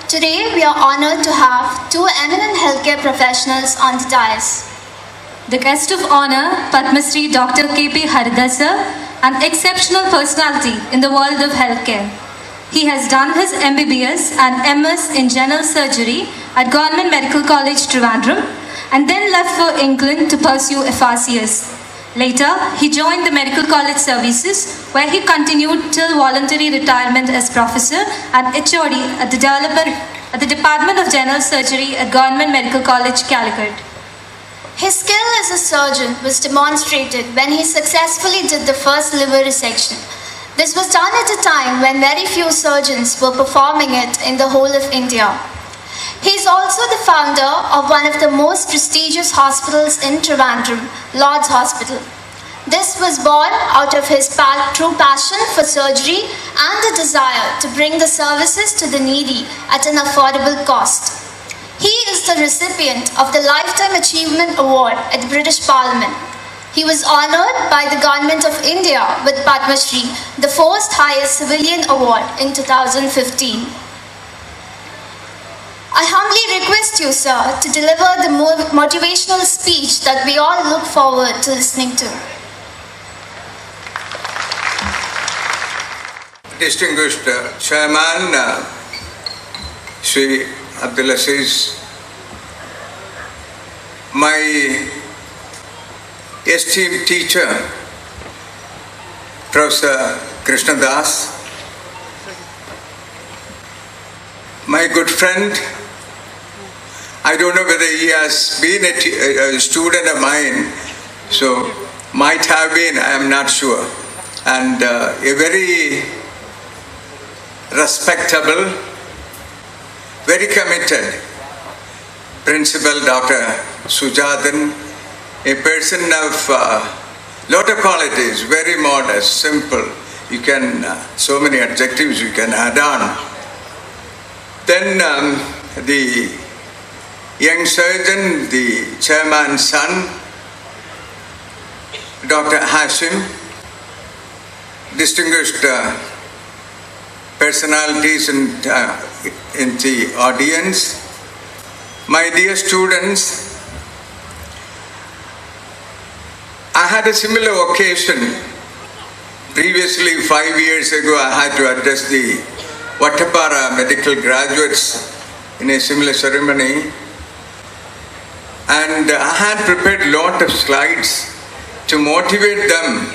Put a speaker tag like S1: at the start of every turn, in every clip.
S1: Today, we are honored to have two eminent healthcare professionals on the dais.
S2: The guest of honor, Padma Shri Dr. K.P. Haridas, an exceptional personality in the world of healthcare. He has done his MBBS and MS in general surgery at Government Medical College, Trivandrum, and then left for England to pursue FRCS. Later, he joined the Medical College Services, where he continued till voluntary retirement as professor and HOD at the Department of General Surgery at Government Medical College, Calicut.
S1: His skill as a surgeon was demonstrated when he successfully did the first liver resection. This was done at a time when very few surgeons were performing it in the whole of India. He is also the founder of one of the most prestigious hospitals in Trivandrum, Lord's Hospital. This was born out of his true passion for surgery and a desire to bring the services to the needy at an affordable cost. He is the recipient of the Lifetime Achievement Award at the British Parliament. He was honoured by the Government of India with Padma Shri, the fourth highest civilian award in 2015. I humbly request you, sir, to deliver the motivational speech that we all look forward to listening to.
S3: Distinguished Chairman, Sri Azeesia, my esteemed teacher, Professor Krishnadas, my good friend, I don't know whether he has been a student of mine, so might have been, I am not sure. And a very respectable, very committed Principal Dr. Sujatan, a person of lot of qualities, very modest, simple. You can, so many adjectives you can add on. Then the young surgeon, the chairman's son, Dr. Hashim, distinguished personalities in the audience, my dear students, I had a similar occasion. Previously, 5 years ago, I had to address the Vattapara medical graduates in a similar ceremony. And I had prepared a lot of slides to motivate them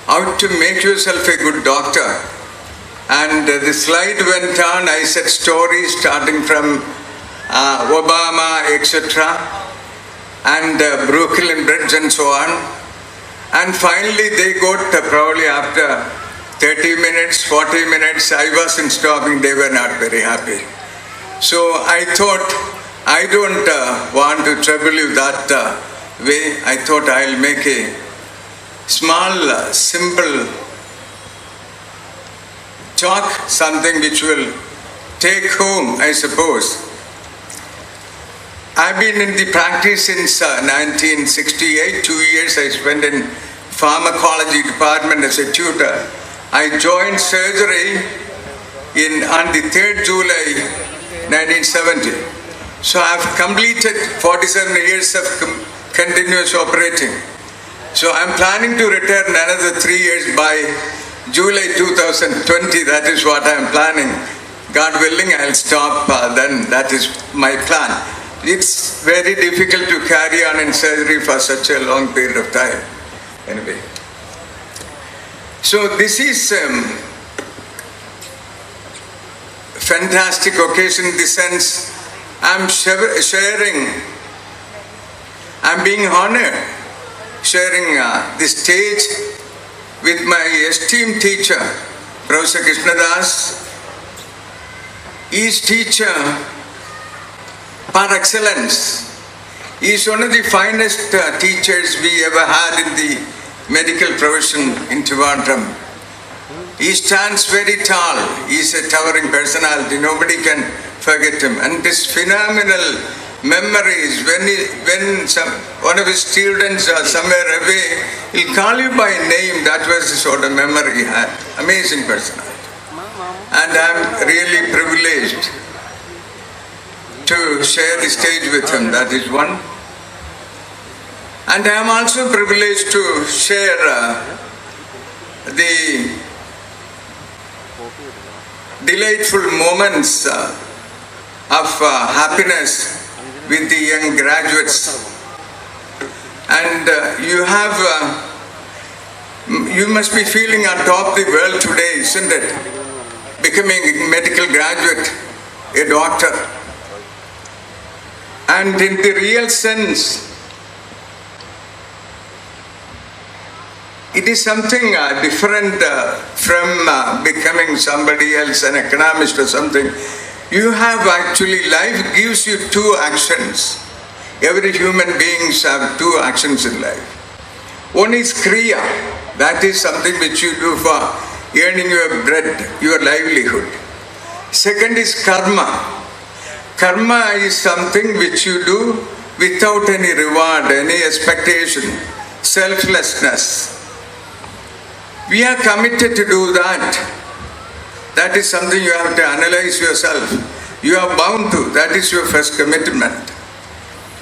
S3: how to make yourself a good doctor. And the slide went on. I said stories starting from Obama, etc., and Brooklyn Bridge and so on. And finally they got probably after 30 minutes, 40 minutes, I wasn't stopping, they were not very happy. So I thought, I don't want to trouble you that way. I thought I'll make a small, simple talk, something which will take home, I suppose. I've been in the practice since 1968, 2 years I spent in pharmacology department as a tutor. I joined surgery on the 3rd July 1970. So I've completed 47 years of continuous operating. So I'm planning to retire another 3 years by July 2020. That is what I'm planning. God willing, I'll stop then. That is my plan. It's very difficult to carry on in surgery for such a long period of time. Anyway. So this is fantastic occasion in the sense I'm sharing, I'm being honored, sharing the stage with my esteemed teacher, Professor Krishnadas. He is teacher par excellence. He is one of the finest teachers we ever had in the medical profession in Trivandrum. He stands very tall. He is a towering personality. Nobody can forget him. And his phenomenal memories, when one of his students are somewhere away, he'll call you by name. That was the sort of memory he had. Amazing personality. And I'm really privileged share the stage with him. That is one. And I am also privileged to share the delightful moments of happiness with the young graduates. And you must be feeling on top of the world today, isn't it? Becoming a medical graduate, a doctor. And in the real sense, it is something different from becoming somebody else, an economist or something. You have actually, life gives you two actions. Every human beings have two actions in life. One is kriya, that is something which you do for earning your bread, your livelihood. Second is karma. Karma is something which you do without any reward, any expectation, selflessness. We are committed to do that. That is something you have to analyze yourself. You are bound to. That is your first commitment.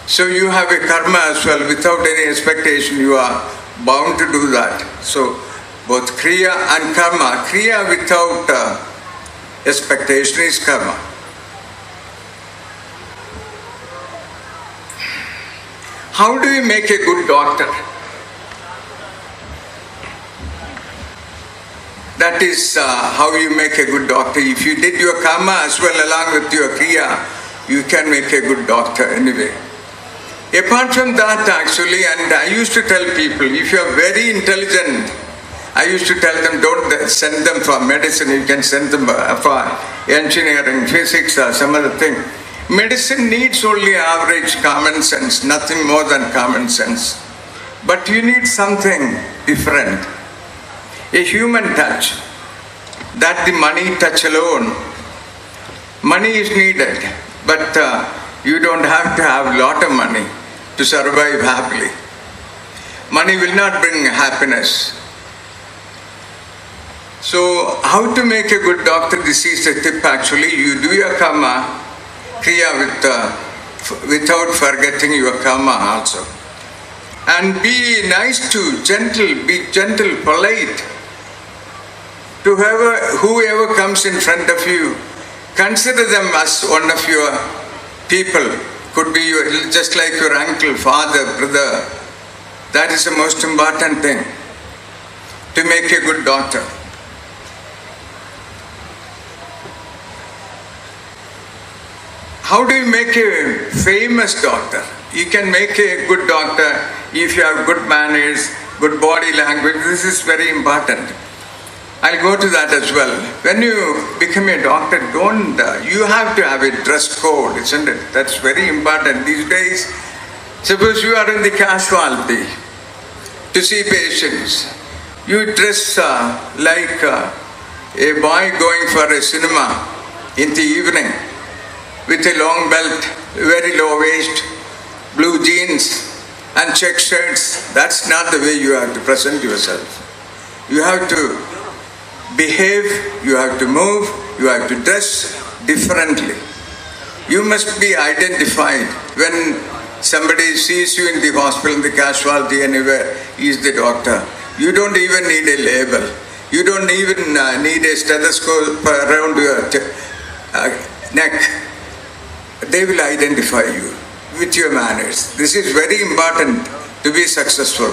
S3: So you have a karma as well. Without any expectation, you are bound to do that. So both kriya and karma. Kriya without expectation is karma. How do you make a good doctor? That is how you make a good doctor. If you did your karma as well along with your kriya, you can make a good doctor anyway. Apart from that actually, and I used to tell people, if you are very intelligent, I used to tell them, don't send them for medicine, you can send them for engineering, physics or some other thing. Medicine needs only average common sense, nothing more than common sense. But you need something different. A human touch, that the money touch alone. Money is needed, but you don't have to have a lot of money to survive happily. Money will not bring happiness. So how to make a good doctor? This is the tip actually. You do your karma, kriya without forgetting your karma also. And be nice to, be gentle, polite. To whoever comes in front of you, consider them as one of your people. Could be just like your uncle, father, brother. That is the most important thing to make a good doctor. How do you make a famous doctor? You can make a good doctor if you have good manners, good body language. This is very important. I'll go to that as well. When you become a doctor, you have to have a dress code, isn't it? That's very important these days. Suppose you are in the casualty to see patients. You dress like a boy going for a cinema in the evening with a long belt, very low waist, blue jeans and check shirts. That's not the way you have to present yourself. You have to behave, you have to move, you have to dress differently. You must be identified. When somebody sees you in the hospital, in the casualty, anywhere, he is the doctor. You don't even need a label. You don't even need a stethoscope around your neck. They will identify you with your manners. This is very important to be successful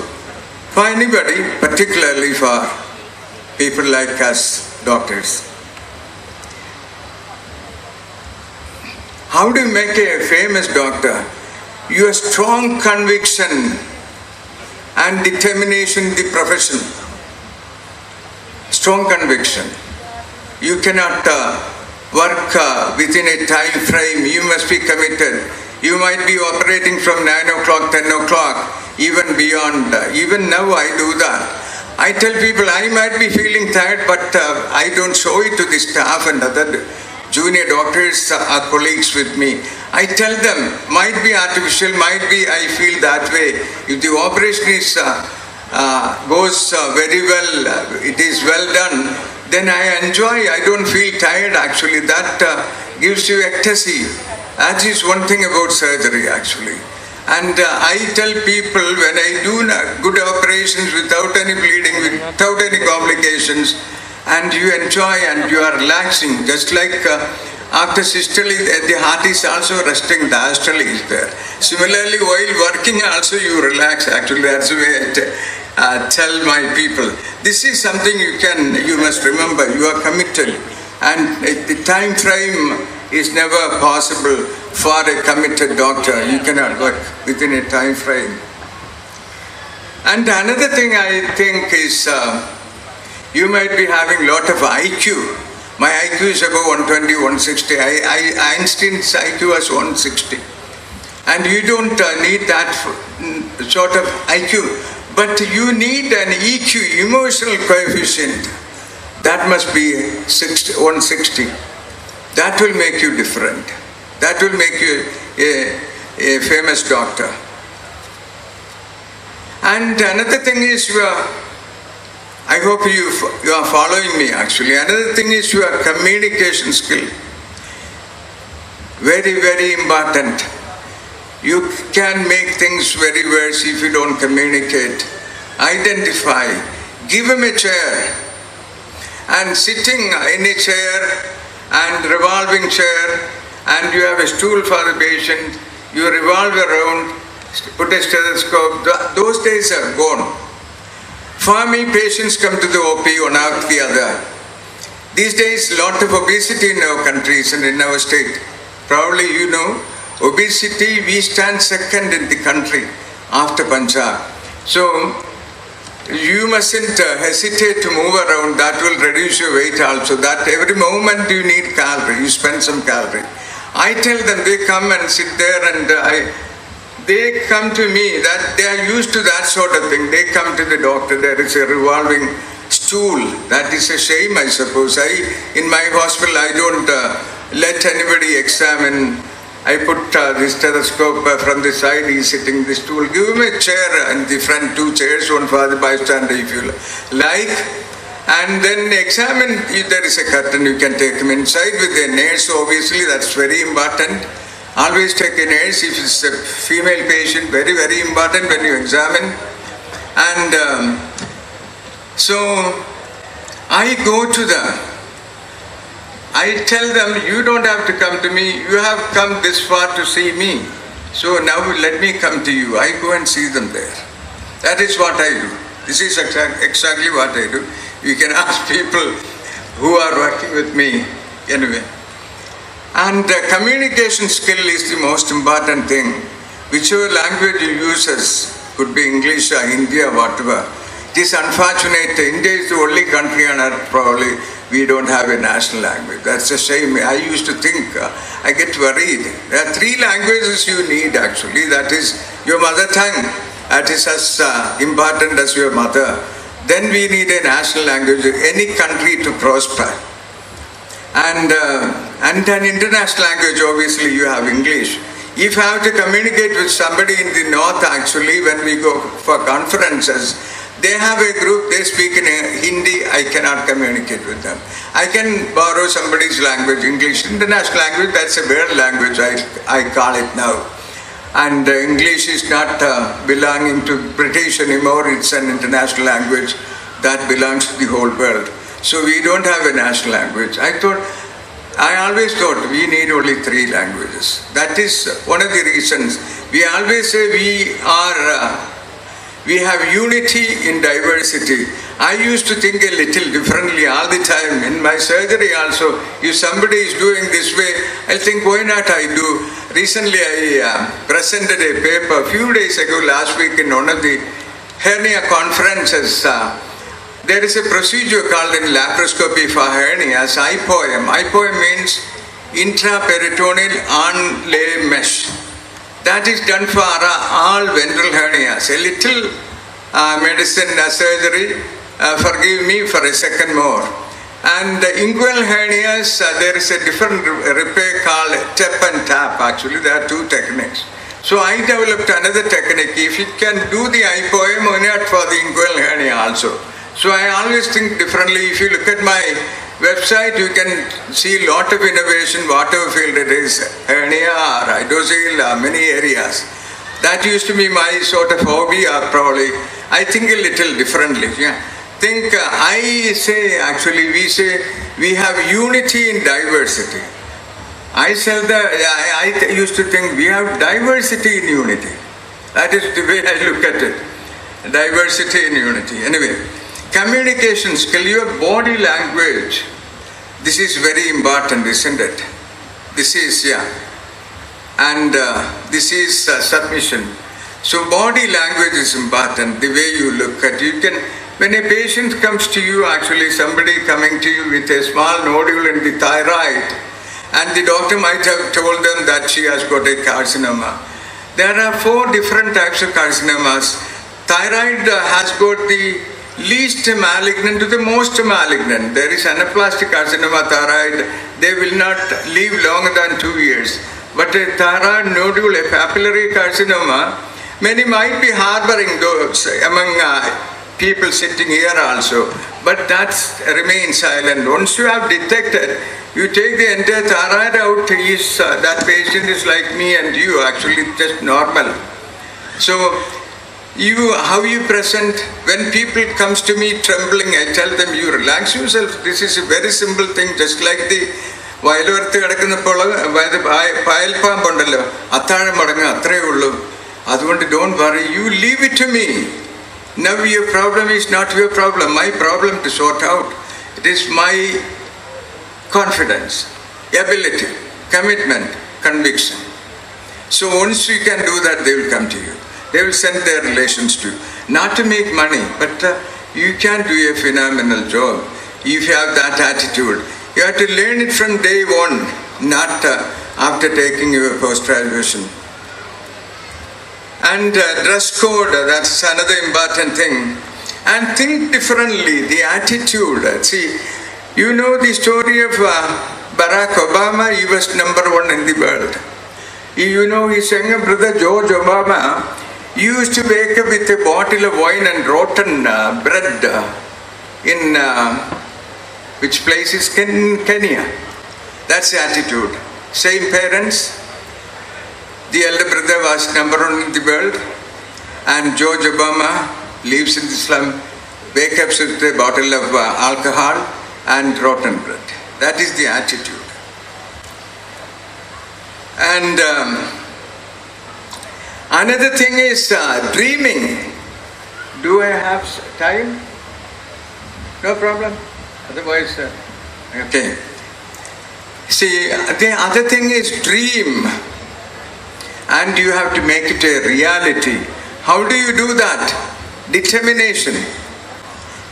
S3: for anybody, particularly for people like us, doctors. How do you make a famous doctor? Your strong conviction and determination in the profession. Strong conviction. You cannot work within a time frame. You must be committed. You might be operating from 9 o'clock, 10 o'clock, even beyond. Even now I do that. I tell people I might be feeling tired, but I don't show it to the staff and other junior doctors are colleagues with me. I tell them, might be artificial, might be I feel that way. If the operation goes very well, it is well done, then I enjoy. I don't feel tired actually. That gives you ecstasy. That is one thing about surgery actually. And I tell people when I do good operations without any bleeding, without any complications, and you enjoy and you are relaxing, just like after systole, the heart is also resting, the diastole is there. Similarly, while working also you relax. Actually, that's the way I tell my people. This is something you must remember. You are committed, and the time frame is never possible for a committed doctor. You cannot work within a time frame. And another thing I think is you might be having a lot of IQ. My IQ is about 120, 160. Einstein's IQ was 160. And you don't need that sort of IQ. But you need an EQ, emotional coefficient. That must be 160. That will make you different. That will make you a famous doctor. And another thing is I hope you are following me actually. Another thing is your communication skill. Very, very important. You can make things very worse if you don't communicate. Identify. Give him a chair. And sitting in a chair and revolving chair, and you have a stool for the patient, you revolve around, put a stethoscope. Those days are gone. For me, patients come to the OP one after the other. These days, a lot of obesity in our countries and in our state. Probably you know, obesity, we stand second in the country after Punjab. So, you mustn't hesitate to move around. That will reduce your weight also. That every moment you need calorie, you spend some calorie. I tell them, they come and sit there and they come to me, that they are used to that sort of thing. They come to the doctor, there is a revolving stool. That is a shame, I suppose. In my hospital, I don't let anybody examine. I put the stethoscope from the side, he's sitting in the stool. Give him a chair in the front, 2 chairs, one for the bystander if you like. And then examine, if there is a curtain, you can take him inside with a nurse. Obviously, that's very important. Always take a nurse if it's a female patient, very, very important when you examine. And so I go to them. I tell them, you don't have to come to me, you have come this far to see me. So now let me come to you. I go and see them there. That is what I do. This is exactly what I do. You can ask people who are working with me anyway. And communication skill is the most important thing. Whichever language you use, could be English or Hindi or whatever. It is unfortunate. India is the only country on earth probably we don't have a national language. That's a shame. I used to think, I get worried. There are 3 languages you need actually. That is your mother tongue. That is as important as your mother. Then we need a national language, any country to prosper. And an international language, obviously you have English. If I have to communicate with somebody in the north actually, when we go for conferences, they have a group, they speak in Hindi, I cannot communicate with them. I can borrow somebody's language, English, international language, that's a world language, I call it now. And English is not belonging to British anymore, it's an international language that belongs to the whole world. So we don't have a national language. I always thought we need only 3 languages. That is one of the reasons. We always say we have unity in diversity. I used to think a little differently all the time. In my surgery also, if somebody is doing this way, I'll think, why not I do? Recently I presented a paper a few days ago, last week in one of the hernia conferences. There is a procedure called in laparoscopy for hernias, IPOM. IPOM means intraperitoneal onlay mesh. That is done for all ventral hernias. A little medicine surgery, forgive me for a second more. And inguinal hernias, there is a different repair called tap and tap. Actually, there are 2 techniques. So I developed another technique. If it can do the IPOM, why not for the inguinal hernia also? So I always think differently. If you look at my website you can see a lot of innovation, whatever field it is, hernia or hydrocele, many areas. That used to be my sort of hobby, or probably I think a little differently. Yeah. I say, actually we say we have unity in diversity. I used to think we have diversity in unity. That is the way I look at it. Diversity in unity. Anyway, communication skill, your body language. This is very important, isn't it? This is, and this is submission. So body language is important, the way you look at it. When a patient comes to you, actually somebody coming to you with a small nodule in the thyroid, and the doctor might have told them that she has got a carcinoma. There are 4 different types of carcinomas. Thyroid has got the least malignant to the most malignant. There is anaplastic carcinoma thyroid. They will not live longer than 2 years. But a thyroid nodule, a papillary carcinoma, many might be harboring those among people sitting here also. But that remains silent. Once you have detected, you take the entire thyroid out, that patient is like me and you, actually just normal. So, how you present, when people comes to me trembling, I tell them, you relax yourself. This is a very simple thing, just like the വയലുവരത്ത് കിടക്കുന്നപ്പോൾ പായൽപ്പാമ്പുണ്ടല്ലോ, അത്താഴം മുടങ്ങുക, അത്രയേ ഉള്ളൂ. അതുകൊണ്ട് don't worry, you leave it to me. Now your problem is not your problem, my problem to sort out. It is my confidence, ability, commitment, conviction. So once you can do that, they will come to you. They will send their relations to you. Not to make money, but you can do a phenomenal job if you have that attitude. You have to learn it from day one, not after taking your post-graduation. And dress code, that's another important thing. And think differently, the attitude. See, you know the story of Barack Obama. He was #1 in the world. You know his younger brother George Obama used to wake up with a bottle of wine and rotten bread in which place is Kenya. That's the attitude. Same parents. The elder brother was #1 in the world, and George Obama lives in the slum, wakes up with a bottle of alcohol and rotten bread. That is the attitude. And another thing is dreaming. Do I have time? No problem. Otherwise, okay. See, the other thing is dream. And you have to make it a reality. How do you do that? Determination.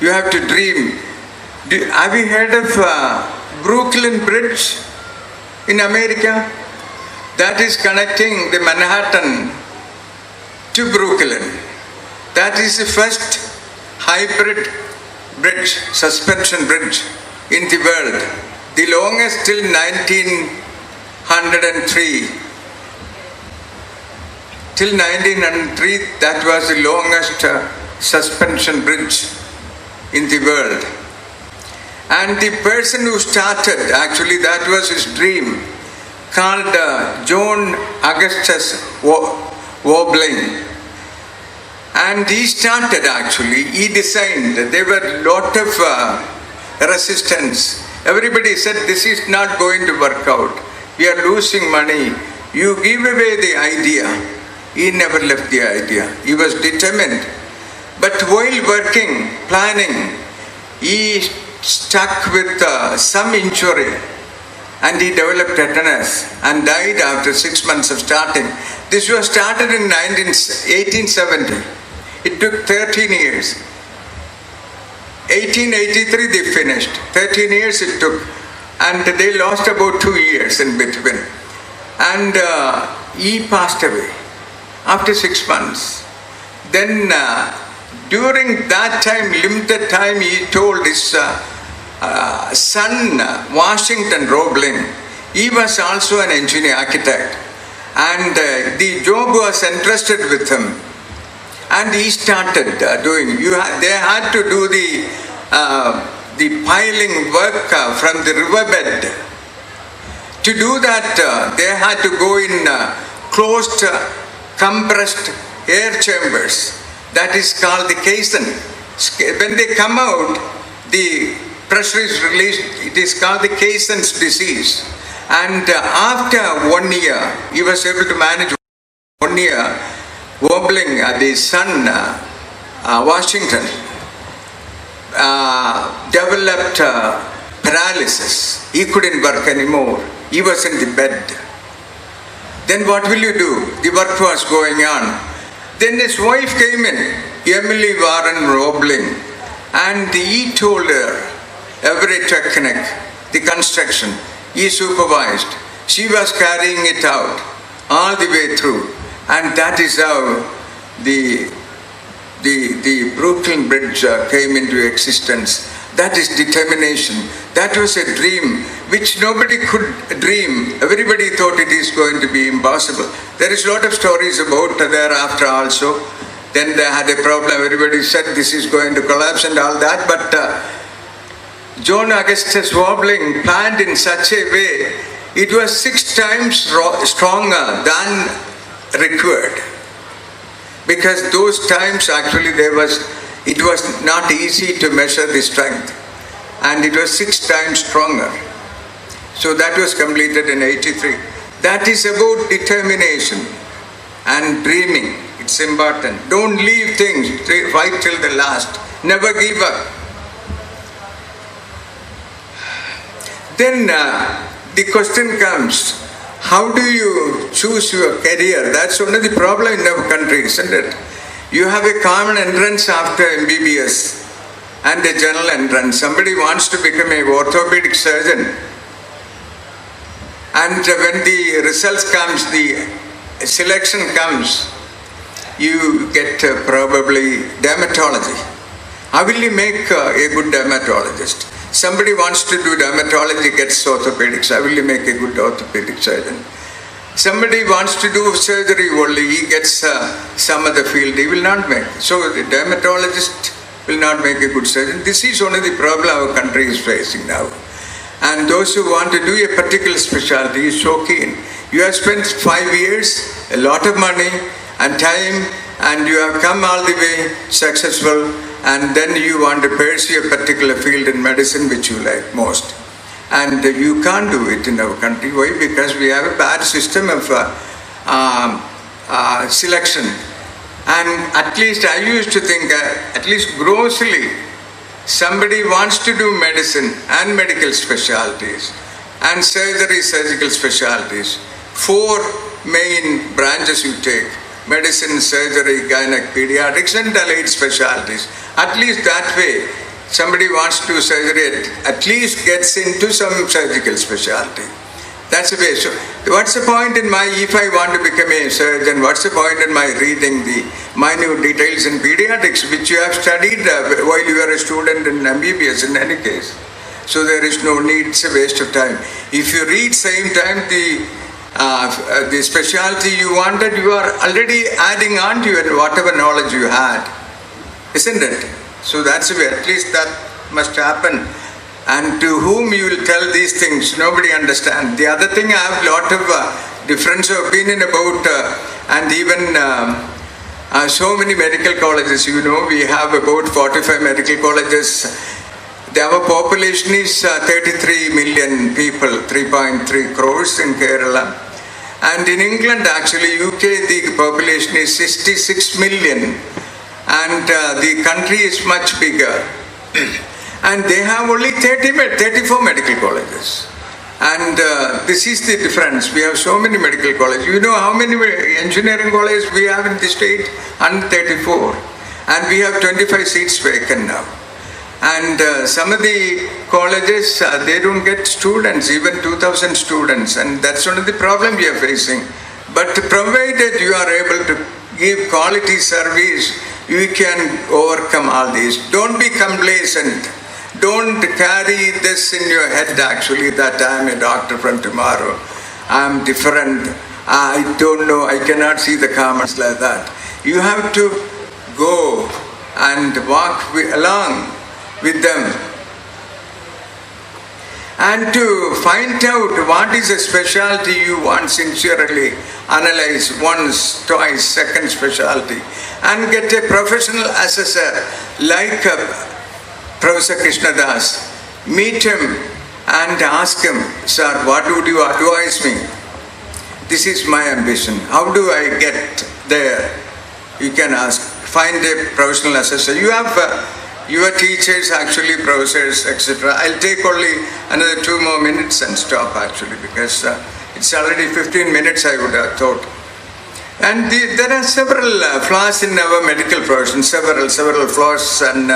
S3: You have to dream. Have you heard of Brooklyn Bridge in America? That is connecting the Manhattan to Brooklyn. That is the first hybrid bridge, suspension bridge in the world. The longest till 1903. Till 1903, that was the longest suspension bridge in the world. And the person who started, actually that was his dream, called John Augustus Wobbling. And he started, actually, he designed, there were a lot of resistance. Everybody said, this is not going to work out. We are losing money. You give away the idea. He never left the idea. He was determined. But while working, planning, he stuck with some injury, and he developed tetanus and died after 6 months of starting. This was started in 1870. It took 13 years. 1883 they finished. 13 years it took. And they lost about 2 years in between. And he passed away after 6 months. Then during that time, limited time, he told his son, Washington Roebling, he was also an engineer architect, and the job was entrusted with him, and he started doing. They had to do the the piling work from the riverbed. To do that, they had to go in closed, compressed air chambers. That is called the caisson. When they come out, the pressure is released. It is called the caisson's disease. And after 1 year, he was able to manage 1 year wobbling. The son, Washington, developed paralysis. He couldn't work anymore. He was in the bed. Then what will you do? The work was going on. Then his wife came in, Emily Warren Roebling, and he told her every technique, the construction, he supervised. She was carrying it out all the way through. And that is how the Brooklyn Bridge came into existence. That is determination. That was a dream which nobody could dream. Everybody thought it is going to be impossible. There is a lot of stories about thereafter also. Then they had a problem. Everybody said this is going to collapse and all that. But John Augustus Wobbling planned in such a way, it was 6 times stronger than required. Because those times actually it was not easy to measure the strength, and it was 6 times stronger. So that was completed in 83. That is about determination and dreaming. It's important. Don't leave things, fight till the last. Never give up. Then the question comes, how do you choose your career? That's one of the problems in our country, isn't it? You have a common entrance after MBBS and a general entrance. Somebody wants to become an orthopedic surgeon. And when the results comes, the selection comes, you get probably dermatology. How will you make a good dermatologist? Somebody wants to do dermatology, gets orthopedics. How will you make a good orthopedic surgeon? Somebody wants to do surgery only, he gets some other field, he will not make. So the dermatologist will not make a good surgeon. This is one of the problems our country is facing now. And those who want to do a particular specialty is so keen. You have spent 5 years, a lot of money and time, and you have come all the way successful, and then you want to pursue a particular field in medicine which you like most. And you can't do it in our country. Why? Because we have a bad system of selection. And at least I used to think, at least grossly, somebody wants to do medicine and medical specialties and surgery, surgical specialties. 4 main branches you take: medicine, surgery, gynec, pediatrics, and allied specialties. At least that way, somebody wants to do surgery, at least gets into some surgical specialty. That's the way. So what's the point in if I want to become a surgeon, what's the point in my reading the minute details in pediatrics, which you have studied while you are a student in MBBS in any case? So there is no need, it's a waste of time. If you read same time the specialty you wanted, you are already adding on to it whatever knowledge you had, isn't it? So that's the way, at least that must happen. And to whom you will tell these things, nobody understands. The other thing, I have a lot of difference of opinion about, and even so many medical colleges. You know, we have about 45 medical colleges. Our population is 33 million people, 3.3 crores in Kerala. And in England, actually, UK, the population is 66 million. And the country is much bigger. And they have only 34 medical colleges. And this is the difference. We have so many medical colleges. You know how many engineering colleges we have in the state? 134. And we have 25 seats vacant now. And some of the colleges, they don't get students, even 2,000 students. And that's one of the problems we are facing. But provided you are able to give quality service, you can overcome all these. Don't be complacent. Don't carry this in your head actually that I am a doctor from tomorrow. I am different. I don't know. I cannot see the comments like that. You have to go and walk along with them and to find out what is a specialty you want sincerely, analyze once, twice, second specialty, and get a professional assessor like Professor Krishnadas. Meet him and ask him, sir, what would you advise me? This is my ambition. How do I get there? You can ask. Find a professional assessor. You have your teachers, actually professors, etc. I'll take only another 2 more minutes and stop actually, because it's already 15 minutes I would have thought. And there are several flaws in our medical profession, several flaws and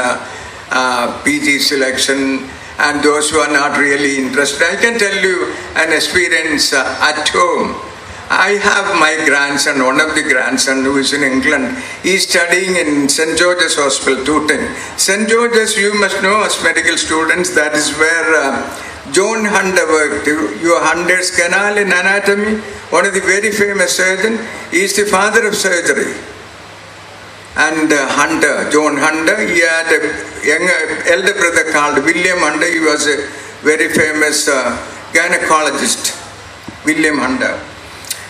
S3: PG selection, and those who are not really interested. I can tell you an experience at home. I have my grandson, one of the grandson who is in England. He is studying in St. George's Hospital, Tooting. St. George's, you must know as medical students, that is where John Hunter worked. Your Hunter's Canal in anatomy, one of the very famous surgeons. He is the father of surgery. And Hunter, John Hunter, he had a younger elder brother called William Hunter. He was a very famous gynecologist, William Hunter.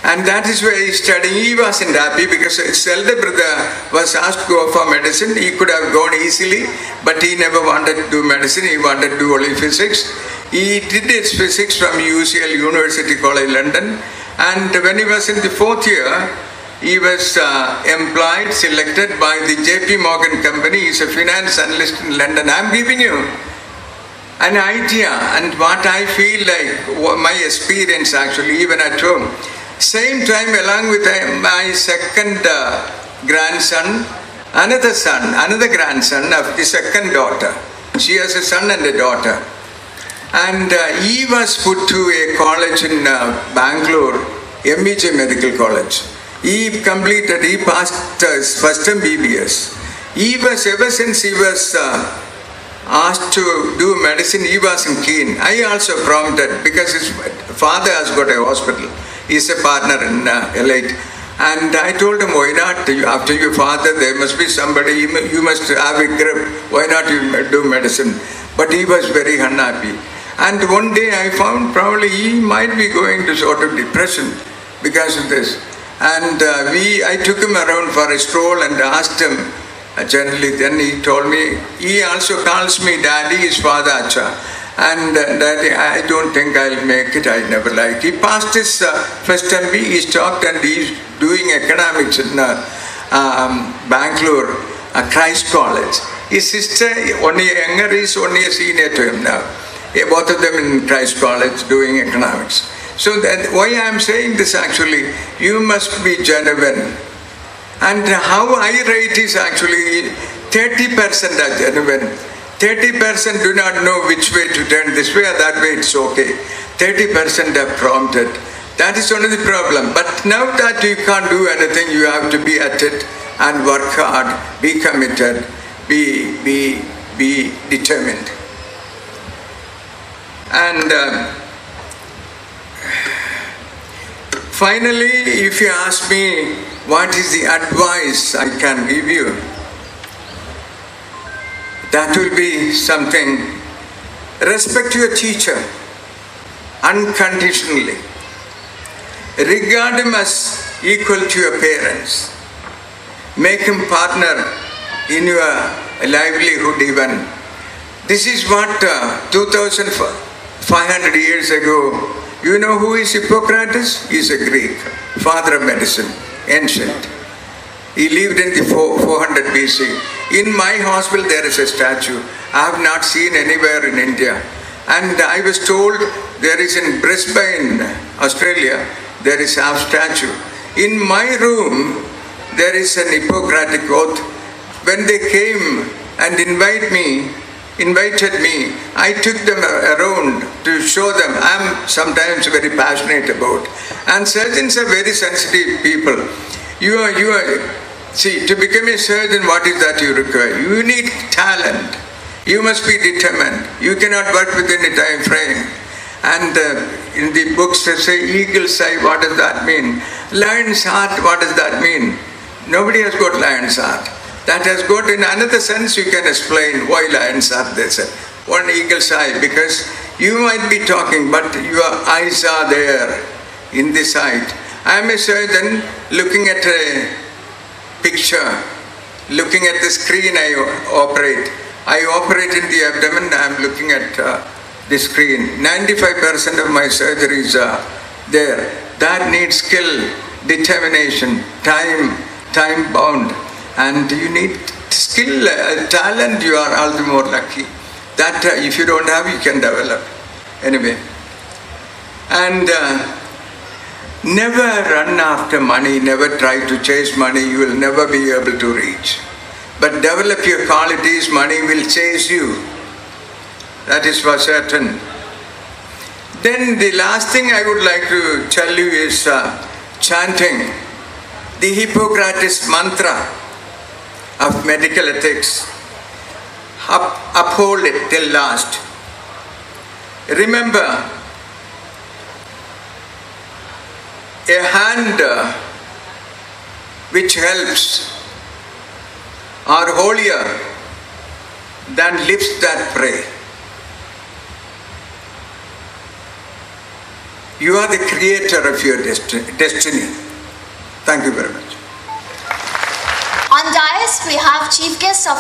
S3: And that is where he studied. He wasn't happy because his elder brother was asked to go for medicine. He could have gone easily, but he never wanted to do medicine. He wanted to do only physics. He did his physics from UCL, University College London. And when he was in the 4th year, he was employed, selected by the JP Morgan company. He's a finance analyst in London. I'm giving you an idea and what I feel like, my experience actually, even at home. Same time, along with my second grandson, another grandson of the second daughter. She has a son and a daughter. And he was put to a college in Bangalore, MEJ Medical College. He passed his first MBBS. Ever since he was asked to do medicine, he wasn't keen. I also prompted, because his father has got a hospital. He's a partner in Elite. And I told him, why not? After your father, there must be somebody, you must have a grip. Why not you do medicine? But he was very unhappy. And one day I found probably he might be going to sort of depression because of this. And I took him around for a stroll and asked him, generally, then he told me, he also calls me Daddy, his father Acha. And Daddy, I don't think I'll make it, I never like. He passed his first MB, he stopped and he's doing economics in Bangalore, Christ College. His sister, only younger, is only a senior to him now. Both of them in Christ College doing economics. So that why I am saying this actually, you must be genuine. And how I rate is actually 30% are genuine. 30% do not know which way to turn, this way or that way, it's okay. 30% are prompted. That is only the problem. But now that you can't do anything, you have to be at it and work hard, be committed, be determined. And finally, if you ask me what is the advice I can give you, that will be something. Respect your teacher unconditionally. Regard him as equal to your parents. Make him partner in your livelihood even. This is what 2,500 years ago, you know who is Hippocrates? He is a Greek, father of medicine, ancient. He lived in the 400 BC. In my hospital there is a statue. I have not seen anywhere in India. And I was told there is in Brisbane, Australia, there is a statue. In my room, there is an Hippocratic oath. When they came and invited me, I took them around to show them. I'm sometimes very passionate about. And surgeons are very sensitive people. See, to become a surgeon, what is that you require? You need talent. You must be determined. You cannot work within a time frame. And in the books they say, eagle's eye, what does that mean? Lion's heart, what does that mean? Nobody has got lion's heart. That has got, in another sense, you can explain why lion's heart, they said. One eagle's eye, because You might be talking, but your eyes are there in the sight. I am a surgeon looking at a picture, looking at the screen I operate. I operate in the abdomen, I am looking at the screen. 95% of my surgeries are there. That needs skill, determination, time bound. And you need skill, talent, you are all the more lucky. That if you don't have, you can develop. Anyway. And never run after money, never try to chase money, you will never be able to reach. But develop your qualities, money will chase you. That is for certain. Then the last thing I would like to tell you is chanting the Hippocrates mantra of medical ethics. Uphold it till last. Remember, a hand which helps are holier than lips that pray. You are the creator of your destiny. Thank you very much.
S1: On dais, we have Chief Guest of